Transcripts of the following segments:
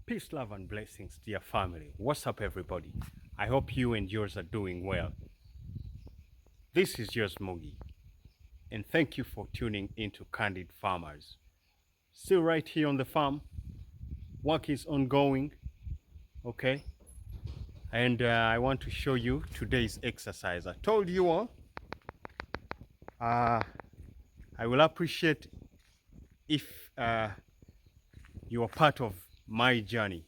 Peace, love, and blessings, dear family. What's up, everybody? I hope you and yours are doing well. This is yours, Mogi, and thank you for tuning into Candid Farmers. Still right here on the farm. Work is ongoing, okay? And I want to show you today's exercise. I told you all, I will appreciate if you are part of my journey,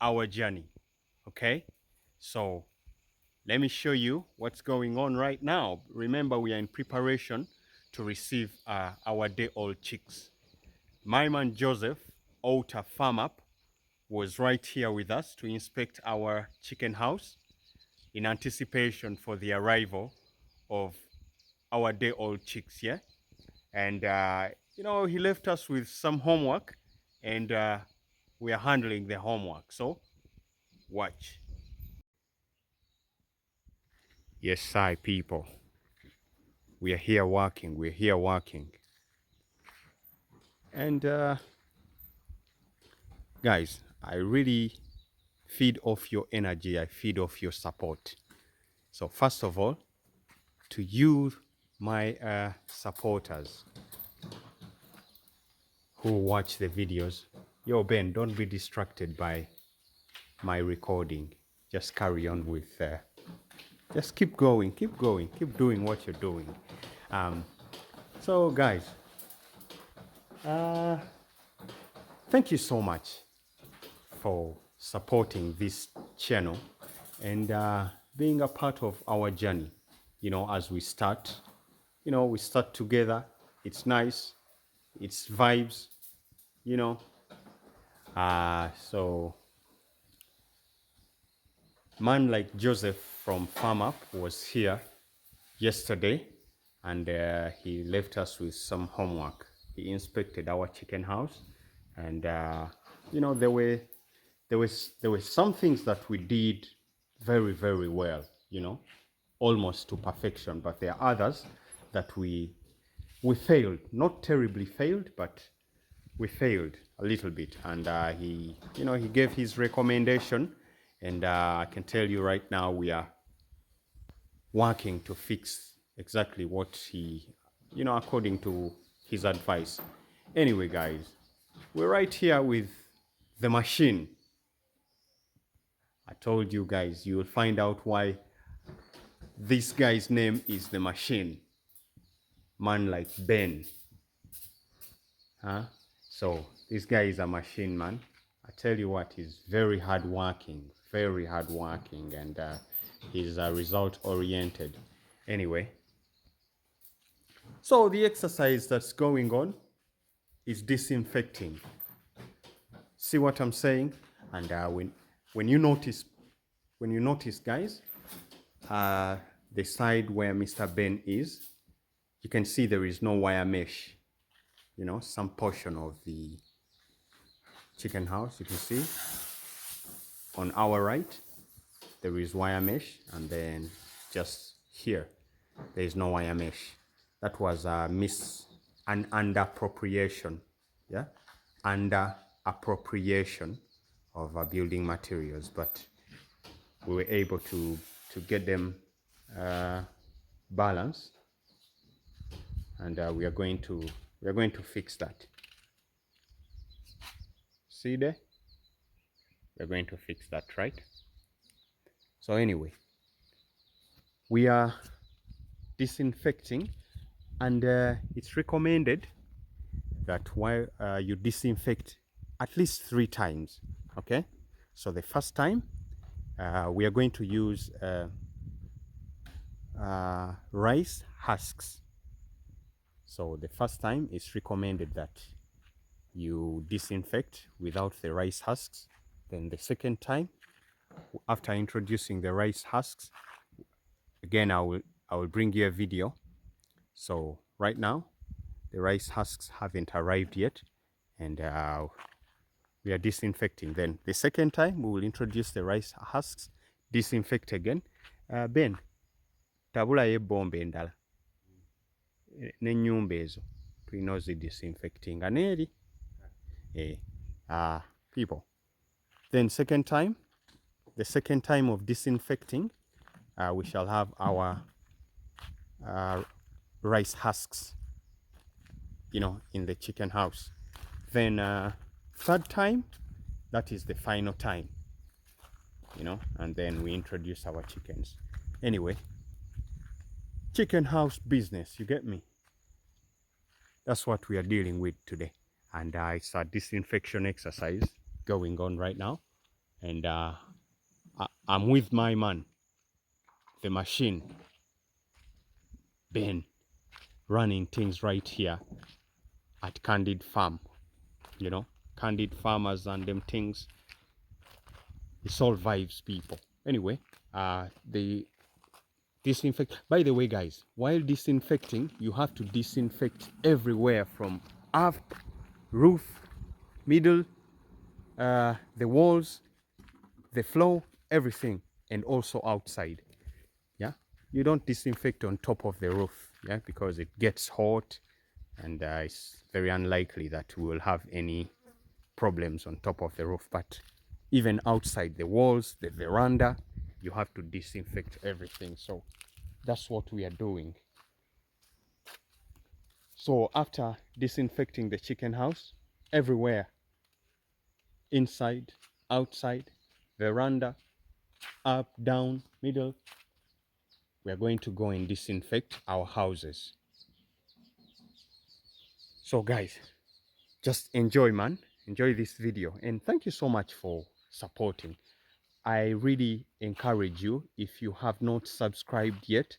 our journey, okay? So let me show you what's going on right now. Remember, we are in preparation to receive our day-old chicks. My man Joseph, Outer Farm Up, was right here with us to inspect our chicken house in anticipation for the arrival of our day-old chicks, yeah? And, he left us with some homework, and we are handling the homework. So, watch. Yes, I people. We are here working. We're here working. And guys, I really feed off your energy. I feed off your support. So first of all, to you, my supporters who watch the videos, yo Ben, don't be distracted by my recording. Just carry on with, just keep going, keep doing what you're doing. So guys, thank you so much for supporting this channel and being a part of our journey. As we start, we start together. It's nice, it's vibes, so man like Joseph from Farm Up was here yesterday, and he left us with some homework. He inspected our chicken house, and there were some things that we did very, very well, almost to perfection, but there are others that we failed. Not terribly failed, but we failed a little bit. And he gave his recommendation, and I can tell you right now we are working to fix exactly what he, according to his advice. Anyway, guys, we're right here with the machine. I told you guys, you will find out why this guy's name is the machine. Man like Ben. So this guy is a machine, man. I tell you what, he's very hardworking, and he's result oriented. Anyway, so the exercise that's going on is disinfecting. See what I'm saying? And when you notice, guys, the side where Mr. Ben is, you can see there is no wire mesh. Some portion of the chicken house, you can see on our right there is wire mesh, and then just here there is no wire mesh. That was an under appropriation, yeah, under appropriation of building materials, but we were able to get them balanced, and we are going to fix that. See there? We're going to fix that, right? So anyway, we are disinfecting, and it's recommended that while you disinfect at least 3 times, okay? So the first time, we are going to use rice husks. So the first time, it's recommended that you disinfect without the rice husks. Then the second time, after introducing the rice husks, again I will bring you a video. So right now the rice husks haven't arrived yet, and we are disinfecting. Then the second time we will introduce the rice husks, disinfect again. Ben, tabula y'ebbomba endala n'ennyumba ezo tulina ozidisinfectinga n'eri. People, Then the second time of disinfecting, we shall have our rice husks, in the chicken house. Then third time, that is the final time, and then we introduce our chickens. Anyway, chicken house business, you get me? That's what we are dealing with today. And it's a disinfection exercise going on right now. And I'm with my man, the machine, Ben, running things right here at Candid Farm. Candid Farmers and them things. It's all vibes, people. Anyway, the disinfect. By the way, guys, while disinfecting, you have to disinfect everywhere from up, roof, middle, the walls, the floor, everything, and also outside. Yeah, you don't disinfect on top of the roof, yeah, because it gets hot, and it's very unlikely that we will have any problems on top of the roof. But even outside the walls, the veranda, you have to disinfect everything. So that's what we are doing. So after disinfecting the chicken house, everywhere, inside, outside, veranda, up, down, middle, we are going to go and disinfect our houses. So guys, just enjoy, man. Enjoy this video, and thank you so much for supporting. I really encourage you, if you have not subscribed yet,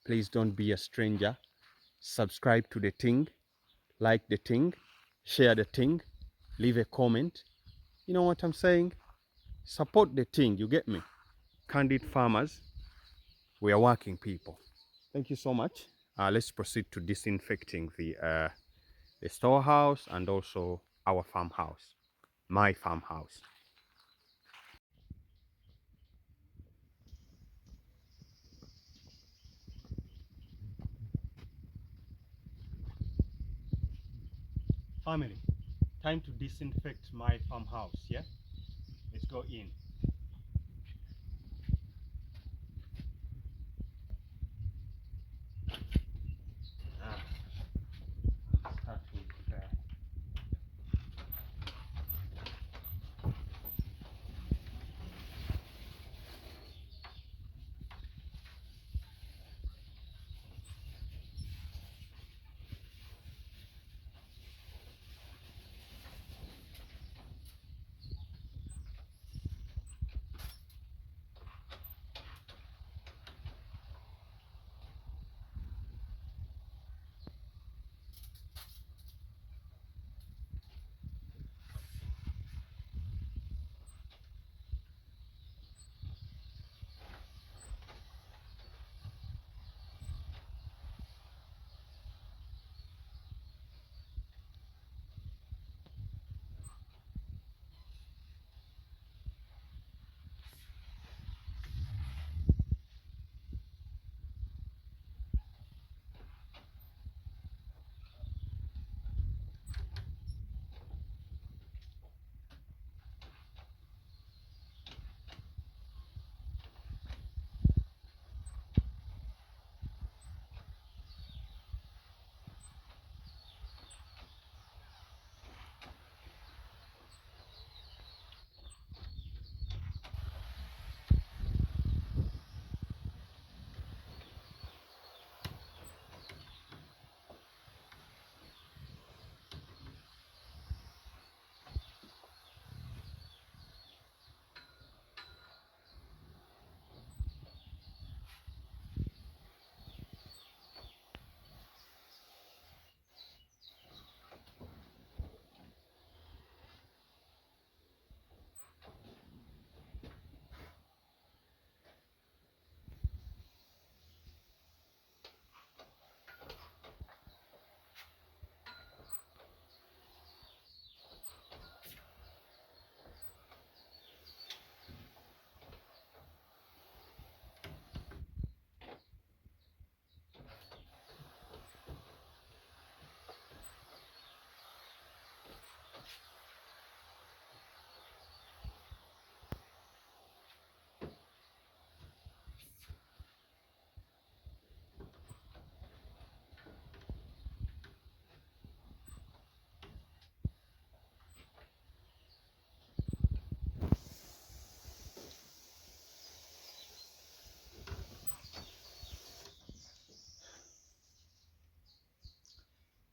please don't be a stranger. Subscribe to the thing, like the thing, share the thing, leave a comment. You know what I'm saying? Support the thing, you get me? Candid Farmers, we are working people. Thank you so much. Let's proceed to disinfecting the storehouse and also our farmhouse, my farmhouse. Family, time to disinfect my farmhouse, yeah? Let's go in. Start with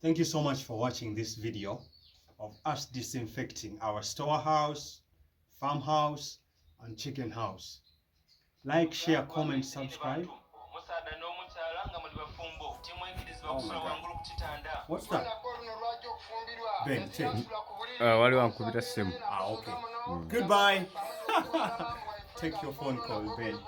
Thank you so much for watching this video of us disinfecting our storehouse, farmhouse, and chicken house. Like, share, comment, subscribe. Oh my God. What's that? Ben, change. Wali wankubita simu. Okay. Goodbye. Take your phone call, Ben.